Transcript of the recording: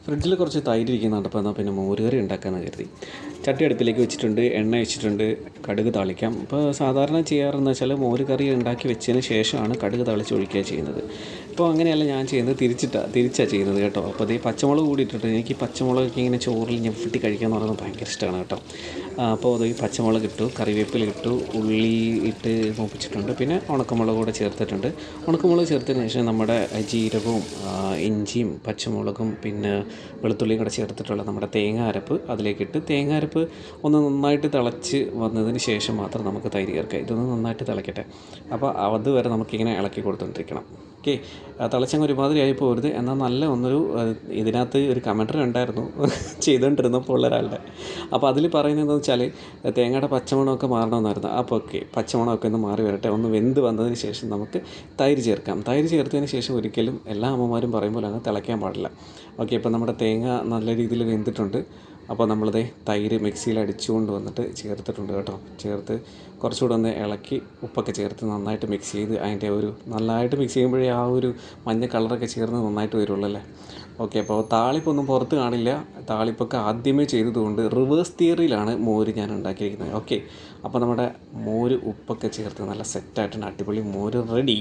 ഫ്രിഡ്ജിൽ കുറച്ച് തൈര് ഇരിക്കുന്നുണ്ട്. അപ്പോൾ എന്നാൽ പിന്നെ മോരുകറി ഉണ്ടാക്കാമെന്ന് കരുതി. ചട്ടി അടുപ്പിലേക്ക് വെച്ചിട്ടുണ്ട്, എണ്ണ വെച്ചിട്ടുണ്ട്, കടുക് താളിക്കാം. ഇപ്പോൾ സാധാരണ ചെയ്യാറെന്ന് വെച്ചാൽ മോര് കറി ഉണ്ടാക്കി വെച്ചതിന് ശേഷമാണ് കടുക് താളിച്ച് ഒഴിക്കുക ചെയ്യുന്നത്. ഇപ്പോൾ അങ്ങനെയല്ല ഞാൻ ചെയ്യുന്നത്, തിരിച്ചാണ് ചെയ്യുന്നത് കേട്ടോ. അപ്പോൾ അതേ പച്ചമുളക് കൂടി ഇട്ടിട്ട്, എനിക്ക് പച്ചമുളകൊക്കെ ഇങ്ങനെ ചോറിൽ ഞെവിട്ടി കഴിക്കുക എന്ന് പറയുന്നത് ഭയങ്കര ഇഷ്ടമാണ് കേട്ടോ. അപ്പോൾ അത് പച്ചമുളക് ഇട്ടു, കറിവേപ്പില ഇട്ടു, ഉള്ളി ഇട്ട് മൂപ്പിച്ചിട്ടുണ്ട്, പിന്നെ ഉണക്കമുളക് കൂടെ ചേർത്തിട്ടുണ്ട്. ഉണക്കമുളക് ചേർത്തതിന് ശേഷം നമ്മുടെ ജീരകവും ഇഞ്ചിയും പച്ചമുളകും പിന്നെ വെളുത്തുള്ളിയും കൂടെ ചേർത്തിട്ടുള്ള നമ്മുടെ തേങ്ങ അരപ്പ് അതിലേക്കിട്ട്, തേങ്ങ അരപ്പ് ഒന്ന് നന്നായിട്ട് തിളച്ച് വന്നതിന് ശേഷം മാത്രം നമുക്ക് തൈര് ചേർക്കാം. ഇതൊന്ന് നന്നായിട്ട് തിളക്കട്ടെ. അപ്പോൾ അതുവരെ നമുക്കിങ്ങനെ ഇളക്കി കൊടുത്തുകൊണ്ടിരിക്കണം. ഓക്കെ, തിളച്ചങ്ങ് ഒരുമാതിരി ആയി പോരുത്. എന്നാൽ നല്ല ഇതിനകത്ത് ഒരു കമൻറ്ററി ഉണ്ടായിരുന്നു ചെയ്തുകൊണ്ടിരുന്നപ്പോൾ ഉള്ള ഒരാളുടെ. അപ്പോൾ അതിൽ പറയുന്നത് എന്താണെന്ന് വെച്ചാൽ തേങ്ങയുടെ പച്ചമണമൊക്കെ മാറണമെന്നായിരുന്നു. അപ്പോൾ ഓക്കെ, പച്ചമണമൊക്കെ ഒന്ന് മാറി വരട്ടെ. ഒന്ന് വെന്ത് വന്നതിന് ശേഷം നമുക്ക് തൈര് ചേർക്കാം. തൈര് ചേർത്തതിന് ശേഷം ഒരിക്കലും എല്ലാ അമ്മമാരും പറയുമ്പോൾ അങ്ങ് തിളയ്ക്കാൻ പാടില്ല. ഓക്കെ, ഇപ്പോൾ നമ്മുടെ തേങ്ങ നല്ല രീതിയിൽ വെന്തിട്ടുണ്ട്. അപ്പോൾ നമ്മളിതേ തൈര് മിക്സിയിൽ അടിച്ചുകൊണ്ട് വന്നിട്ട് ചേർത്തിട്ടുണ്ട് കേട്ടോ. ചേർത്ത് കുറച്ചുകൂടെ ഒന്ന് ഇളക്കി ഉപ്പൊക്കെ ചേർത്ത് നന്നായിട്ട് മിക്സ് ചെയ്ത് അതിൻ്റെ നന്നായിട്ട് മിക്സ് ചെയ്യുമ്പോഴേ ആ ഒരു മഞ്ഞ കളറൊക്കെ ചേർന്ന് നന്നായിട്ട് വരുള്ളൂ അല്ലേ. ഓക്കെ, അപ്പോൾ താളിപ്പൊന്നും പുറത്ത് കാണില്ല. താളിപ്പൊക്കെ ആദ്യമേ ചെയ്തതുകൊണ്ട് റിവേഴ്സ് തിയറിയിലാണ് മോര് ഞാൻ ഉണ്ടാക്കിയിരിക്കുന്നത്. ഓക്കെ, അപ്പോൾ നമ്മുടെ മോര് ഉപ്പൊക്കെ ചേർത്ത് നല്ല സെറ്റായിട്ടുണ്ട്. അടിപൊളി മോര് റെഡി.